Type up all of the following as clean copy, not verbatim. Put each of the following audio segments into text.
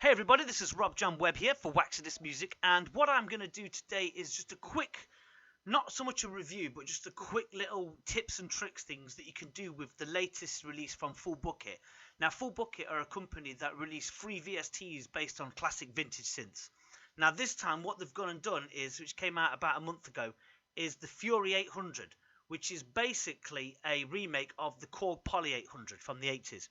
Hey everybody, this is Rob John Webb here for Waxadis Music, and what I'm going to do today is just a quick, not so much a review, but just a quick little tips and tricks things that you can do with the latest release from Full Bucket. Now, Full Bucket are a company that release free VSTs based on classic vintage synths. Now, this time what they've gone and done is, which came out about a month ago, is the Fury 800, which is basically a remake of the Korg Poly 800 from the 80s.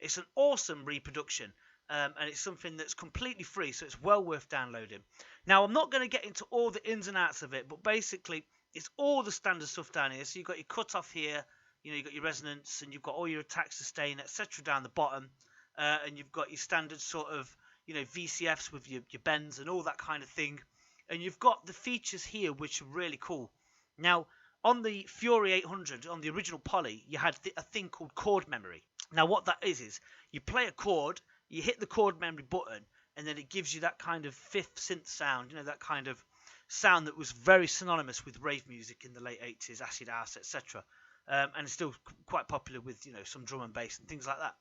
It's an awesome reproduction. And it's something that's completely free, so it's well worth downloading. Now, I'm not going to get into all the ins and outs of it, but basically, it's all the standard stuff down here. So you've got your cutoff here, you've got your resonance, and you've got all your attack, sustain, etc. down the bottom, and you've got your standard sort of, VCFs with your bends and all that kind of thing. And you've got the features here, which are really cool. Now, on the Fury 800, on the original Poly, you had a thing called chord memory. Now, what that is you play a chord, you hit the chord memory button, and then it gives you that kind of fifth synth sound, that kind of sound that was very synonymous with rave music in the late 80s, acid house, etc. And it's still quite popular with, some drum and bass and things like that.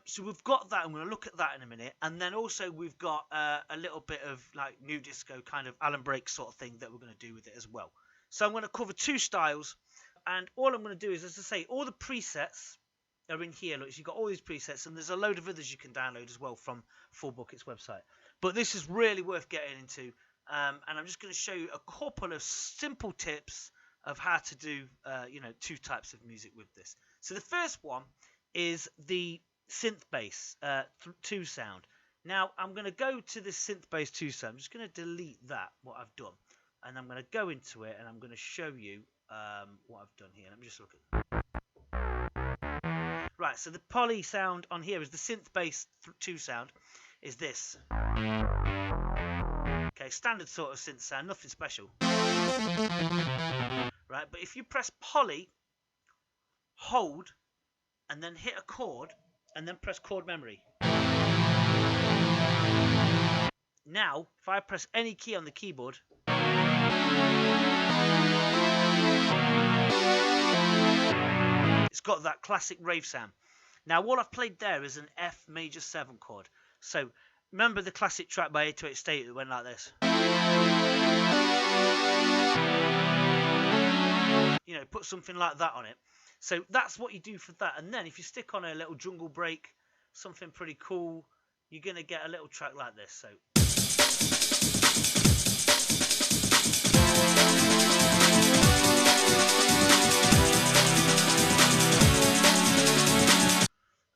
So we've got that, and we're going to look at that in a minute. And then also we've got a little bit of like new disco kind of Alan Break sort of thing that we're going to do with it as well. So I'm going to cover two styles, and all I'm going to do is, as I say, all the presets are in here. Look, so you've got all these presets, and there's a load of others you can download as well from Full Bucket's website. But this is really worth getting into, and I'm just going to show you a couple of simple tips of how to do, two types of music with this. So the first one is the Synth Bass 2 sound. Now I'm going to go to this Synth Bass 2 sound. I'm just going to delete that, what I've done, and I'm going to go into it, and I'm going to show you what I've done here. Let me just look at it. Right, so the Poly sound on here is the Synth Bass 2 sound, is this. Okay, standard sort of synth sound, nothing special. Right, but if you press Poly, hold, and then hit a chord, and then press chord memory. Now, if I press any key on the keyboard, it's got that classic rave sound. Now, what I've played there is an F major 7 chord. So, remember the classic track by 808 State that went like this? Put something like that on it. So, that's what you do for that. And then, if you stick on a little jungle break, something pretty cool, you're going to get a little track like this. So,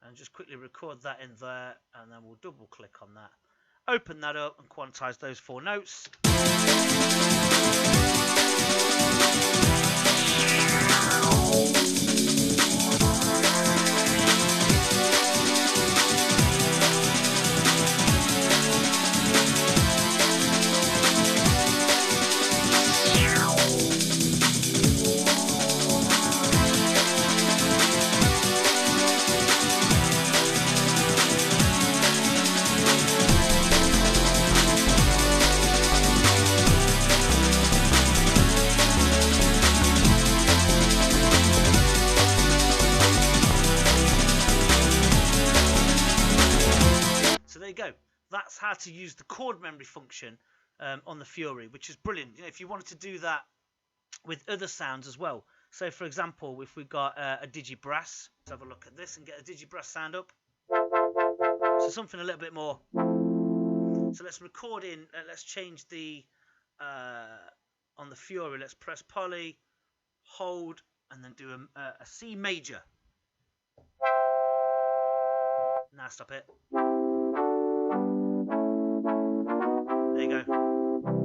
and just quickly record that in there, and then we'll double click on that, open that up, and quantize those 4 notes. Go. That's how to use the chord memory function on the Fury, which is brilliant. If you wanted to do that with other sounds as well. So, for example, if we got a digi brass, let's have a look at this and get a digi brass sound up. So something a little bit more. So let's record in. Let's change the on the Fury. Let's press Poly, hold, and then do a C major. Now stop it. There you go.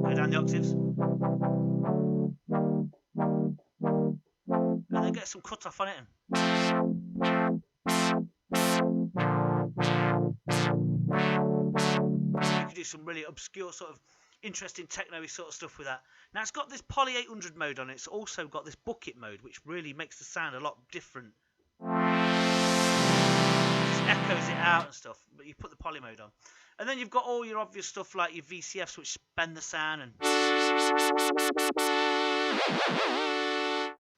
Go down the octaves. And then get some cut off on it. You can do some really obscure sort of interesting techno-y sort of stuff with that. Now it's got this Poly 800 mode on it. It's also got this bucket mode, which really makes the sound a lot different. Echoes it out and stuff, but you put the Poly mode on, and then you've got all your obvious stuff like your VCFs, which bend the sound, and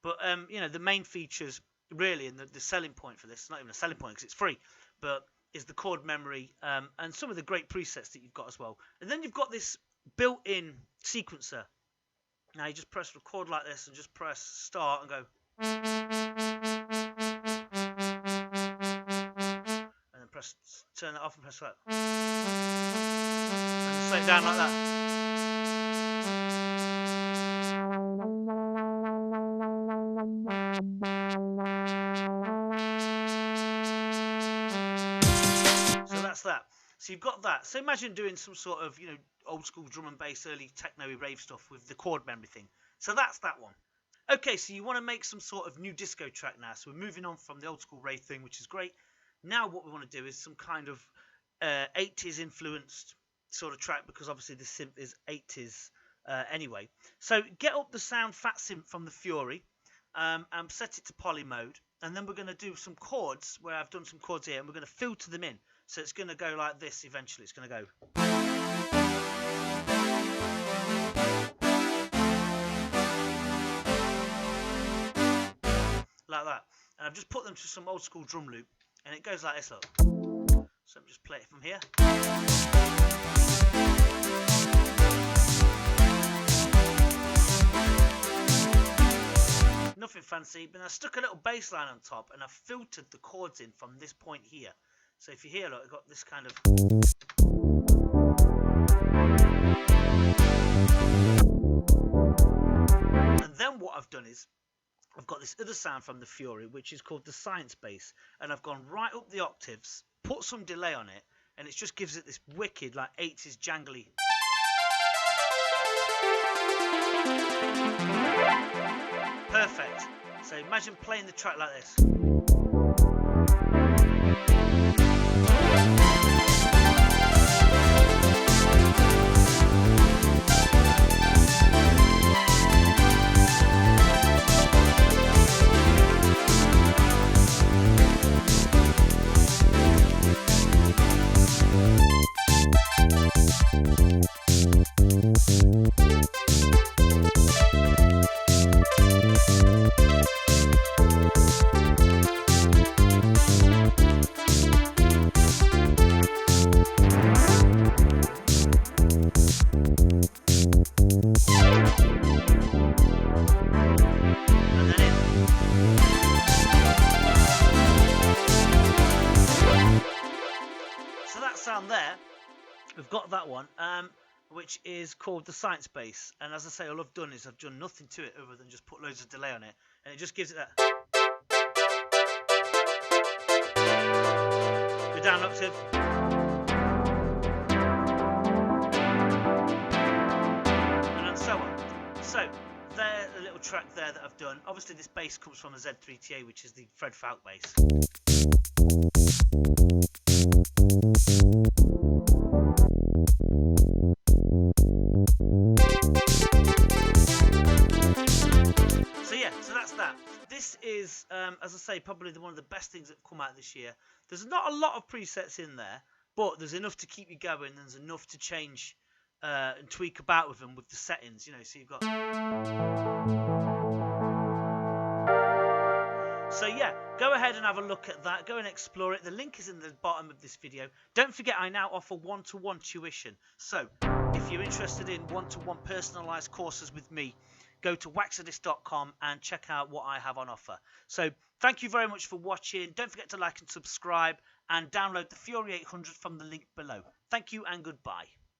but the main features really, and the selling point for this, not even a selling point because it's free, but is the chord memory and some of the great presets that you've got as well. And then you've got this built-in sequencer. Now you just press record like this and just press start and go. And then press turn it off and press that. And slow it down like that. So that's that. So you've got that. So imagine doing some sort of, old school drum and bass, early techno rave stuff with the chord memory thing. So that's that one. Okay, so you want to make some sort of new disco track now. So we're moving on from the old school rave thing, which is great. Now what we want to do is some kind of 80s influenced sort of track, because obviously the synth is 80s anyway. So get up the sound fat synth from the Fury and set it to poly mode. And then we're going to do some chords where I've done some chords here, and we're going to filter them in. So it's going to go like this eventually. It's going to go. Like that. And I've just put them to some old school drum loop, and it goes like this, look. So I'm just play it from here. Nothing fancy, but I stuck a little bass line on top, and I filtered the chords in from this point here. So if you hear, look, I've got this kind of. And then what I've done is I've got this other sound from the Fury, which is called the Synth Bass, and I've gone right up the octaves, put some delay on it, and it just gives it this wicked, like 80s jangly. Perfect. So imagine playing the track like this. There we've got that one, which is called the Synth Bass, and as I say, all I've done is I've done nothing to it other than just put loads of delay on it, and it just gives it that. Go down an octave, and so on. So there's a little track there that I've done. Obviously this bass comes from a Z3TA, which is the Fred Falk bass. So that's that. This is, as I say, probably one of the best things that have come out this year. There's not a lot of presets in there, but there's enough to keep you going. There's enough to change and tweak about with them with the settings, so you've got. So yeah, go ahead and have a look at that. Go and explore it. The link is in the bottom of this video. Don't forget, I now offer one-to-one tuition. So if you're interested in one-to-one personalized courses with me, go to waxadis.com and check out what I have on offer. So thank you very much for watching. Don't forget to like and subscribe, and download the Fury 800 from the link below. Thank you and goodbye.